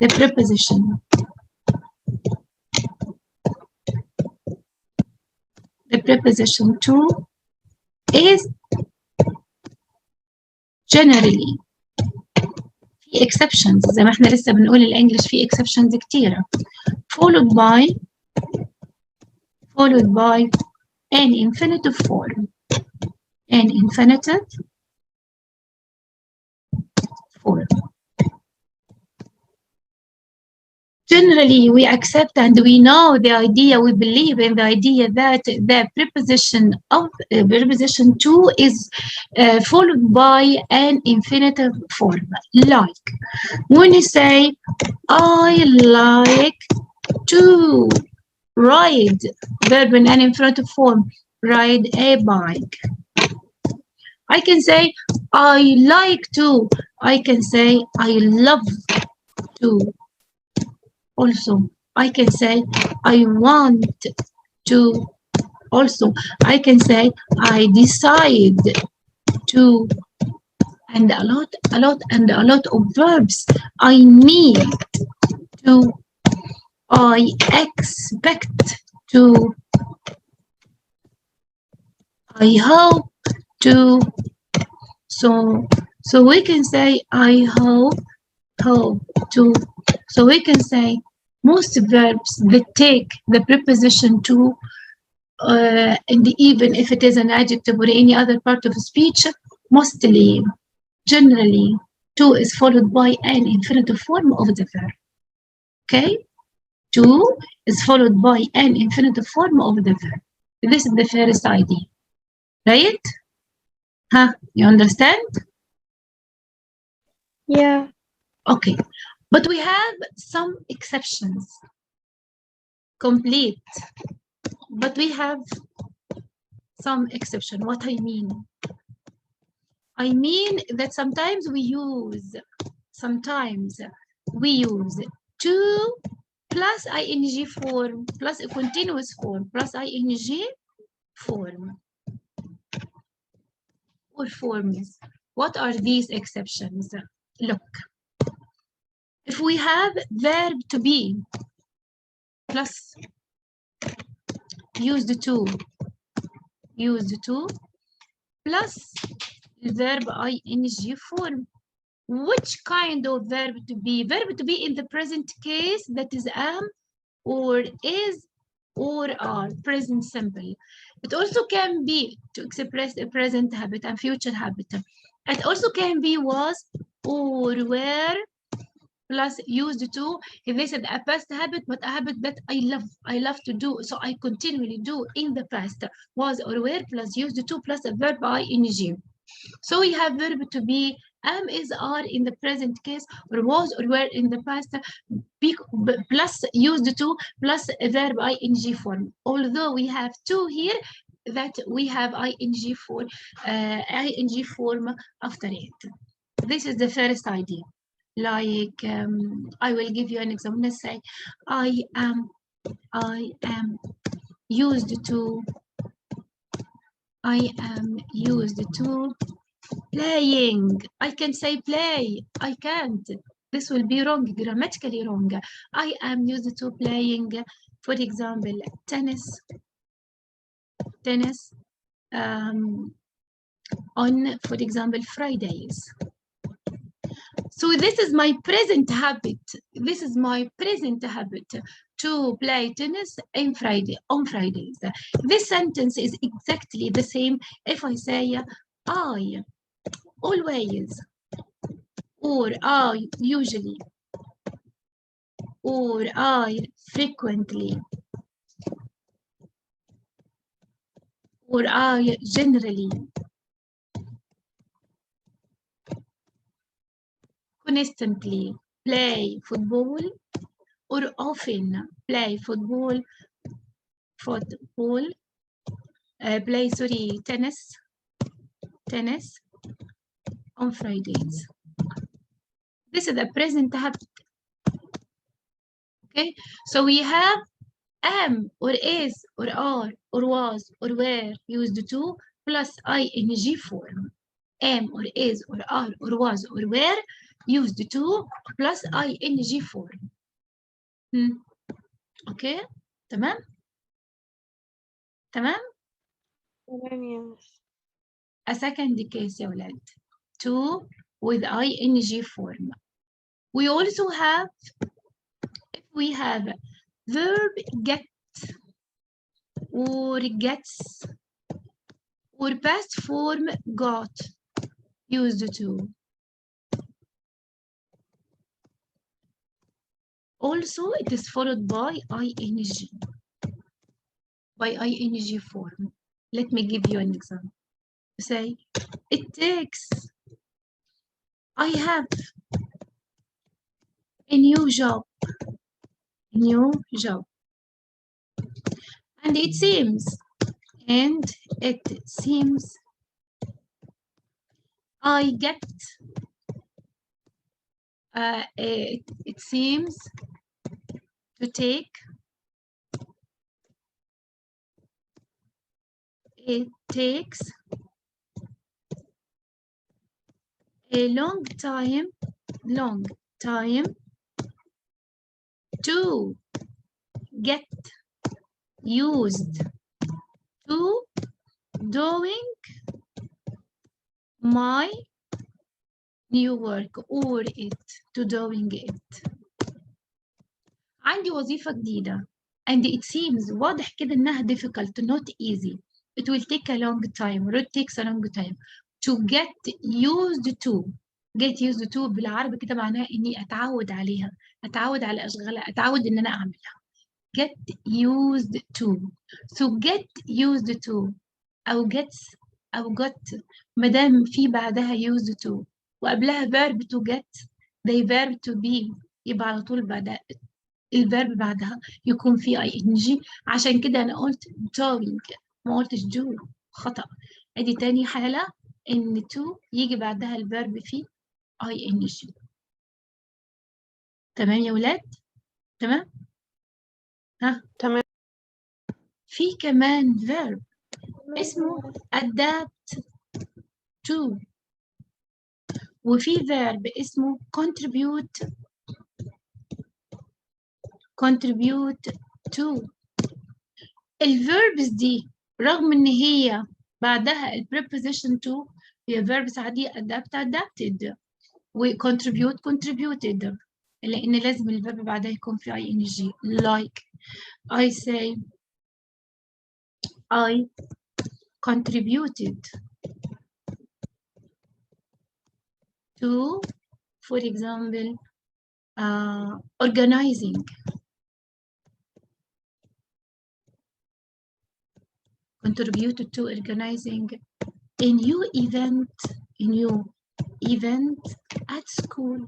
the preposition. The preposition to is generally. في exceptions زي ما احنا لسه بنقول الانجليش في exceptions كتيرة. followed by an infinitive form. An infinitive form. Generally, we accept and we know the idea, we believe in the idea that the preposition to is followed by an infinitive form. Like, when you say, I like to ride, verb in an infinitive form, ride a bike. I can say, I like to. I can say, I love to. Also, I can say, I want to. Also, I can say, I decide to. And a lot of verbs. I need to. I expect to. I hope to. So we can say, I hope to. So we can say most verbs that take the preposition to, and even if it is an adjective or any other part of speech, mostly, generally, to is followed by an infinitive form of the verb. Okay? To is followed by an infinitive form of the verb. This is the first idea. Right? Huh? You understand? Yeah. Okay. But we have some exceptions. Complete. But we have some exception. What I mean? I mean that sometimes we use to plus ing form plus a continuous form plus ing form or forms. What are these exceptions? Look. If we have verb to be plus used to plus verb ing form, which kind of verb to be? Verb to be in the present case, that is am or is or are, present simple. It also can be to express a present habit and future habit. It also can be was or were plus used to. If they said a past habit, but a habit that I love to do, so I continually do in the past, was or were plus used to plus a verb ing. So we have verb to be am, is, are in the present case, or was or were in the past, plus used to plus a verb ing form. Although we have two here, that we have ing form after it. This is the first idea. Like, I will give you an example. Let's say, I am used to playing. I can say play. I can't. This will be wrong, grammatically wrong. I am used to playing, for example, tennis on, for example, Fridays. So this is my present habit. This is my present habit to play tennis on Fridays. This sentence is exactly the same if I say I always, or I usually, or I frequently, or I generally. Constantly play football, or often play tennis on Fridays. This is the present habit. Okay, so we have am, or is, or are, or was, or were used to plus ing form. Am, or is, or are, or was, or were used to plus ing form. اوكي تمام تمام. تمام يا مس. A second case يا ولاد to with ing form. We also have, if we have verb get or gets or past form got used to. Also, it is followed by ing form. Let me give you an example. Say, it takes, I have a new job, and it seems, I get, it seems to take, it takes a long time to get used to doing my new work or it, to doing it. عندي وظيفة جديدة and it seems واضح كده إنها difficult, not easy. It will take a long time, or it takes a long time to get used to. Get used to بالعربي كده معناها إني أتعود عليها، أتعود على أشغالها، أتعود إن أنا أعملها. Get used to. So get used to أو gets أو got ما دام في بعدها used to وقبلها verb to get زي verb to be يبقى على طول بعد الفيرب بعدها يكون في ing. عشان كده أنا قلت doing ما قلتش do، خطأ. أدي تاني حالة إن to يجي بعدها الفيرب في ing. تمام يا ولاد؟ تمام؟ ها؟ تمام. في كمان verb اسمه adapt to، وفي verb اسمه contribute to. الverbs دي رغم ان هي بعدها preposition to هي verbs عادية adapted و contributed لان لازم الverb بعدها يكون في ing. like I say I contributed to, for example, organizing. Contributed to organizing a new event at school,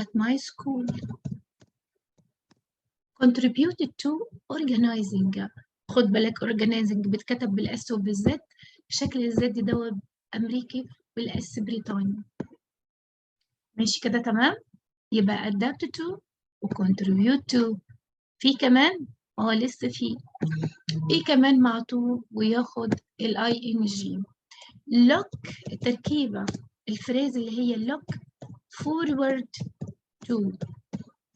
at my school. Contributed to organizing. خد بالك organizing بتكتب بالاس وبالزد، شكل الزد ده امريكي والاس بريطاني. ماشي كده تمام؟ يبقى adapt to و contribute to. في كمان لسه في ايه كمان مع to وياخد الاي ان جي. look التركيبه الفريز اللي هي look forward to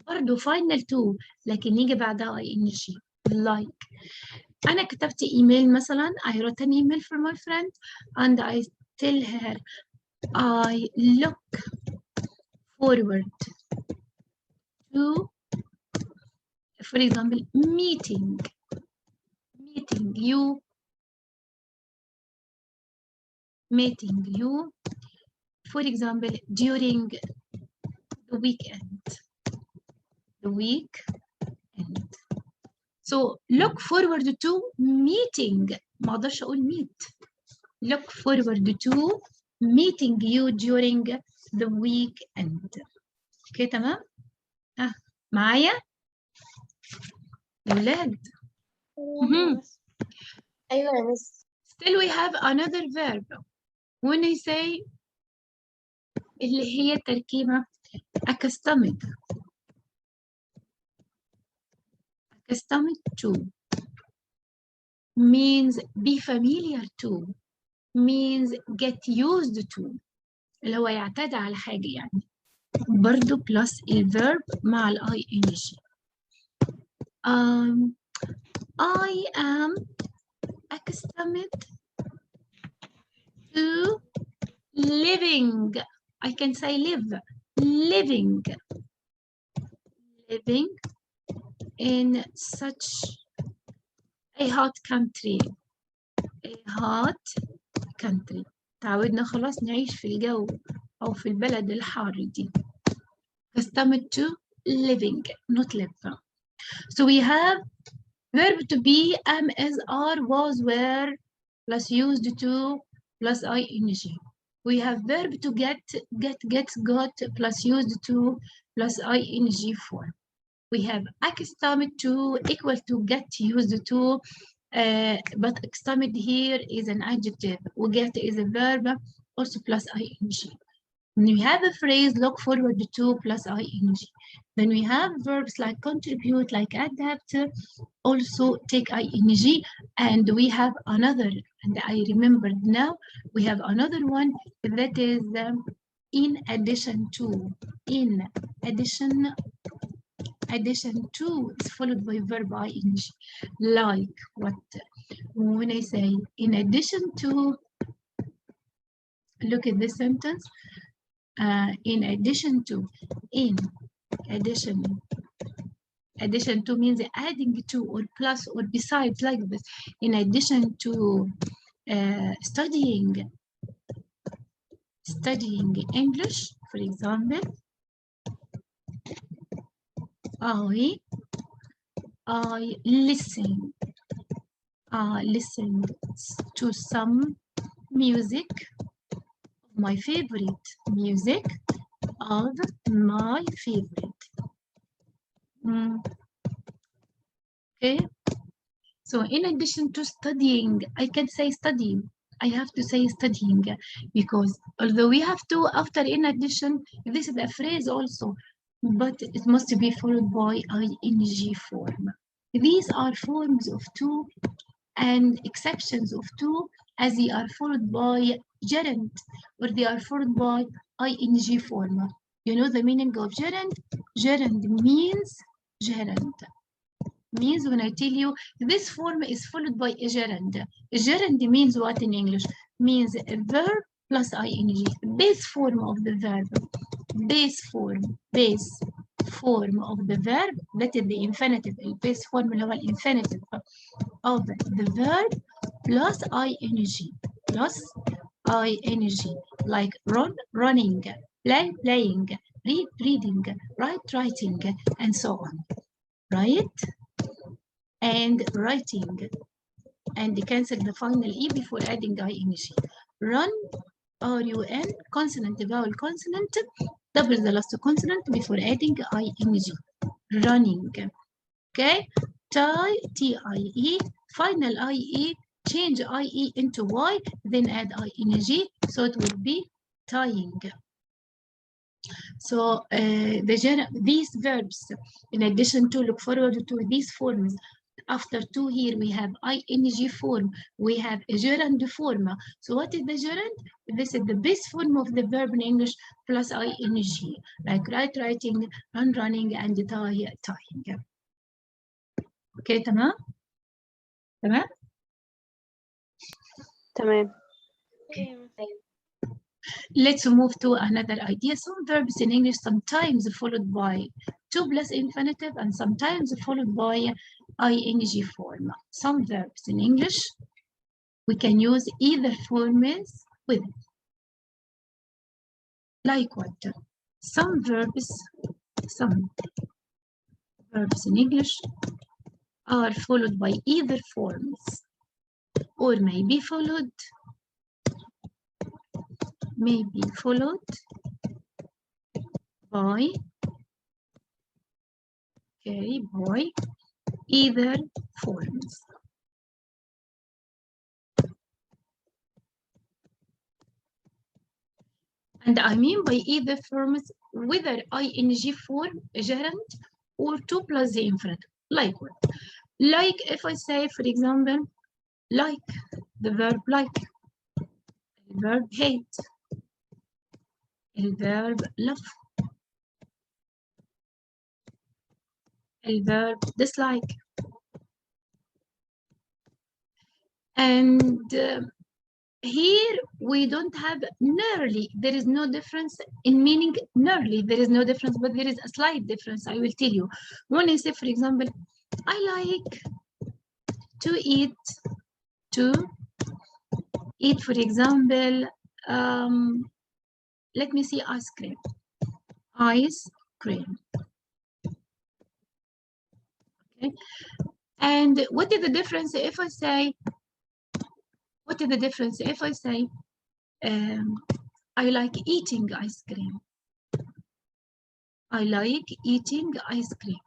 برضه final to لكن يجي بعدها اي ان جي. like انا كتبت ايميل مثلا I wrote an email for my friend and I tell her I look forward to, for example, meeting you, for example, during the weekend. So look forward to meeting. ما اقدرش اقول meet. Look forward to meeting you during the weekend. اوكي تمام؟ معايا؟ يا ولاد. ايوه يا مس. Still we have another verb. When I say اللي هي تركيبة accustomed to means be familiar to, means get used to. اللي هو يعتدى على حاجة يعني. برضو plus الverb مع ال ing. I am accustomed to living. I can say live. Living in such a hot country. A hot country. تعودنا خلاص نعيش في الجو أو في البلد الحار دي. Accustomed to living, not live. So we have verb to be, am, is, are, was, were, plus used to, plus ing. We have verb to get, gets, got, plus used to, plus ing form. We have accustomed to equal to get, used to, but accustomed here is an adjective. We get is a verb, also plus ing. When we have a phrase, look forward to plus ing. Then we have verbs like contribute, like adapt, also take ing. And we have another, and I remembered now, we have another one that is in addition to. In addition to is followed by verb ing. Like what? When I say in addition to, look at this sentence. In addition to, in addition to means adding to or plus or besides, like this. In addition to studying English, for example, I listened to some music, my favorite music of my favorite. Okay, so in addition to studying, I can say studying. I have to say studying because although we have to after in addition, this is a phrase also, but it must be followed by ing form. These are forms of to and exceptions of to, as they are followed by gerund or they are followed by ing form. You know the meaning of gerund? Gerund means when I tell you this form is followed by a gerund. Gerund means what in English? Means a verb plus ing. Base form of the verb. Base form of the verb, that is the infinitive. The base form اللي هو infinitive of the verb plus ing. Like run, running, play, playing, read, reading, write, writing, and so on. Right? And writing, and cancel the final e before adding ing. Run, run, consonant, vowel, consonant, double the last consonant before adding ing. Running. Okay, tie, tie, final ie, change ie into y, then add ing, so it will be tying. So these verbs, in addition to, look forward to, these forms. After to here we have ing form, we have a gerund form. So what is the gerund? This is the base form of the verb in English plus ing, like write, writing, run, running, and tie, tying. Okay, تمام؟ تمام. Let's move to another idea. Some verbs in English sometimes followed by to plus infinitive and sometimes followed by ing form. Some verbs in English, we can use either forms with it. Like what? Some verbs in English are followed by either forms or may be followed by either forms. And I mean by either forms, whether ing form, gerund, or to plus the infinitive. Like what? Like if I say, for example, like, the verb like, the verb hate, الverb love. الverb dislike. And here we don't have nearly. There is no difference in meaning. Nearly there is no difference, but there is a slight difference. I will tell you. When I say, for example, I like to eat, for example, let me see, ice cream. Ice cream. Okay. And what is the difference if I say, what is the difference if I say, I like eating ice cream? I like eating ice cream.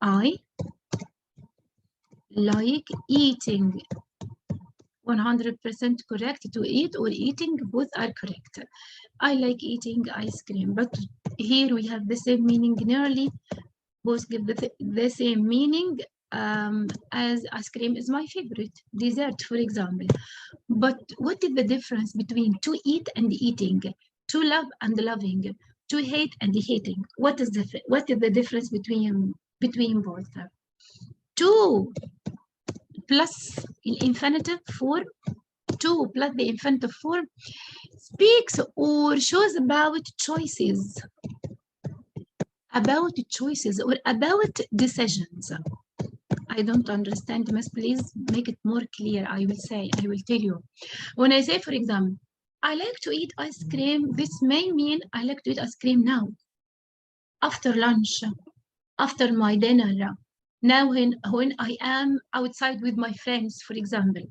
I like eating. 100% correct. To eat or eating, both are correct. I like eating ice cream, but here we have the same meaning nearly. Both give the same meaning, as ice cream is my favorite dessert, for example. But what is the difference between to eat and eating, to love and loving, to hate and hating? What is the difference between both? To plus infinitive form, to plus the infinitive form speaks or shows about choices, or about decisions. I don't understand, Miss. Please make it more clear. I will tell you. When I say, for example, I like to eat ice cream, this may mean I like to eat ice cream now, after lunch, after my dinner, now when I am outside with my friends, for example.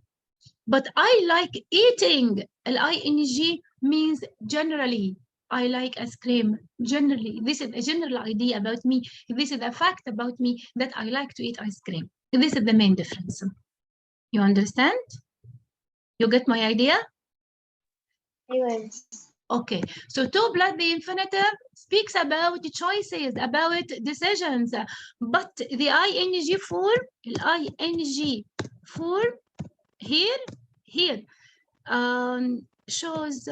But I like eating, ing means generally. I like ice cream generally. This is a general idea about me. This is a fact about me that I like to eat ice cream. This is the main difference. You understand? You get my idea? Yes. Okay, so to plus the infinitive speaks about choices, about decisions, but the ing form here shows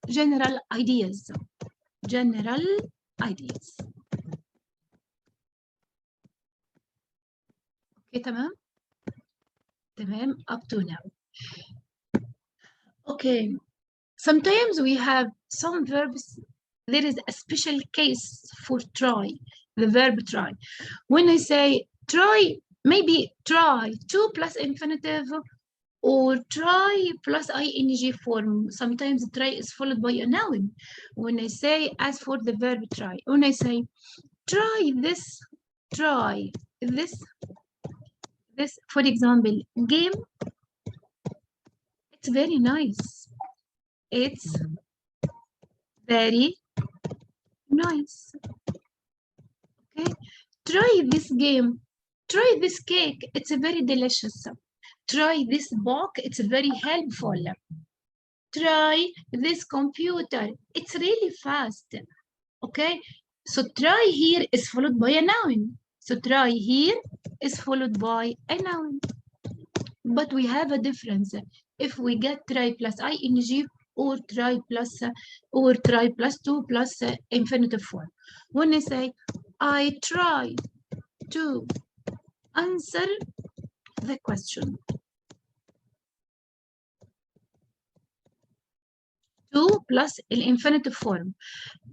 general ideas. General ideas. Okay, تمام up to now. Okay, sometimes we have some verbs. There is a special case for try, the verb try. When I say try, maybe try to plus infinitive, or try plus ing form. Sometimes try is followed by a noun. When I say, as for the verb try, when I say try this, for example, game, it's very nice. It's very nice. Okay, try this game, try this cake, it's very delicious. Try this book, it's very helpful. Try this computer, it's really fast. Okay, so try here is followed by a noun. So try here is followed by a noun. But we have a difference. If we get try plus ing, or try plus to plus infinitive form. When I say, I try to answer the question. To plus infinitive form.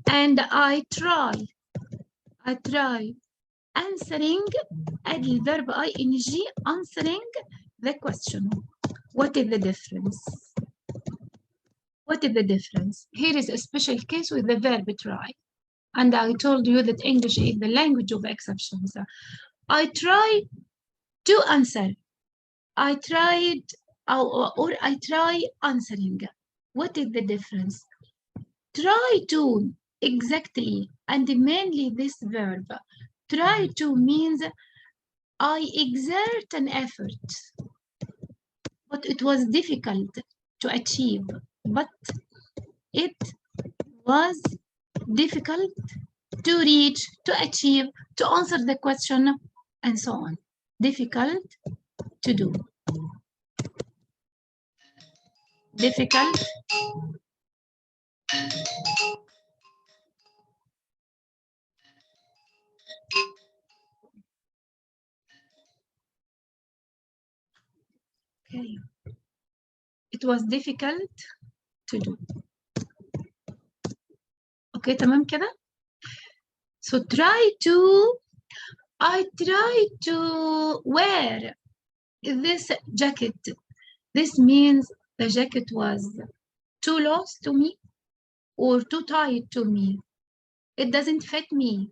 And I try answering, add the verb ing, answering the question. What is the difference? What is the difference? Here is a special case with the verb try. And I told you that English is the language of exceptions. I try to answer. I tried, or I try answering. What is the difference? Try to, exactly, and mainly this verb. Try to means I exert an effort, but it was difficult to achieve. But it was difficult to reach, to achieve, to answer the question, and so on. Difficult to do. difficult, okay, it was difficult to do. Okay, تمام كده. So I try to wear this jacket. This means the jacket was too loose to me or too tight to me. It doesn't fit me.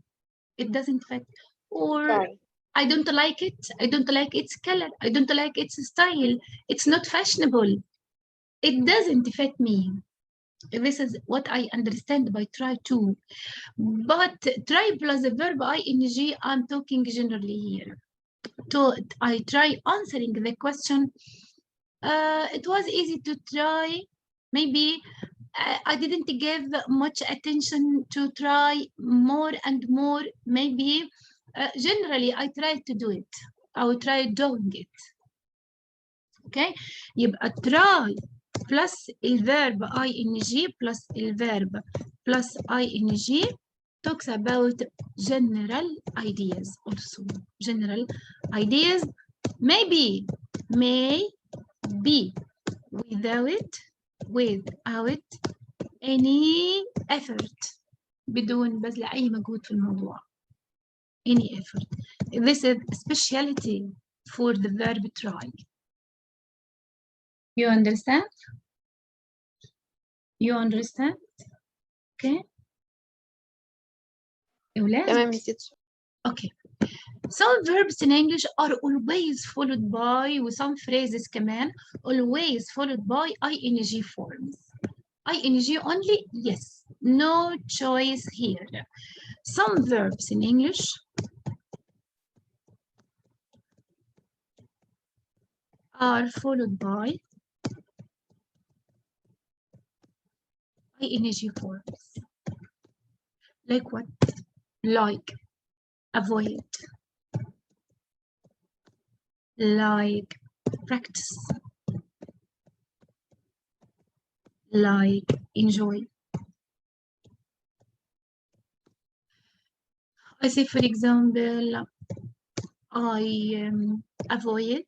It doesn't fit. Or Sorry. I don't like it. I don't like its color. I don't like its style. It's not fashionable. It doesn't fit me. This is what I understand by try to. But try plus the verb ing, I'm talking generally here. So I try answering the question. It was easy to try. Maybe I didn't give much attention to try more and more. Maybe generally I tried to do it. I will try doing it. Okay? يبقى try plus الverb ing plus الverb plus ing talks about general ideas also. General ideas may be without any effort. بدون بذل أي مجهود في الموضوع. Any effort. This is speciality for the verb try. You understand? You understand? Okay. تمام يا teacher. Okay. Some verbs in English are always followed by, with some phrases كمان, always followed by ing forms. ing only? Yes. No choice here. Some verbs in English are followed by ing forms. Like what? Like avoid, like practice, like enjoy. I say, for example, I avoid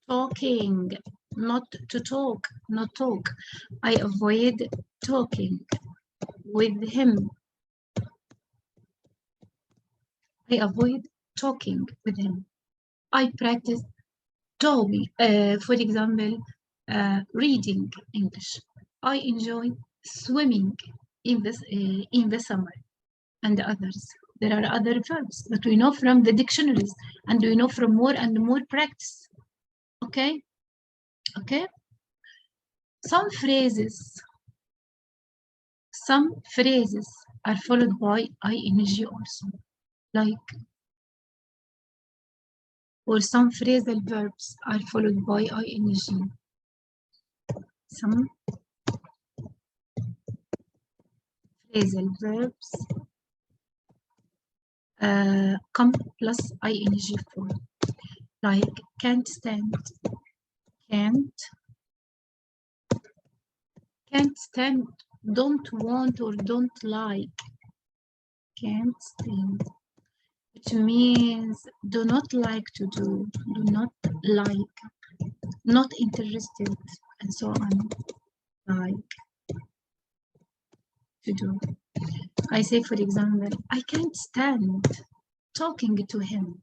talking, not to talk, not talk. I avoid talking with him. I avoid talking with him. I practice talking, for example, reading English. I enjoy swimming in the summer, and others. There are other verbs that we know from the dictionaries, and we know from more and more practice. Okay? Okay? Some phrases are followed by ing also, like, or some phrasal verbs are followed by ing. Some phrasal verbs come plus ing form, like can't stand, can't stand, don't want or don't like. Can't stand, which means do not like to do, do not like, not interested, and so on. Like to do. I say, for example, I can't stand talking to him.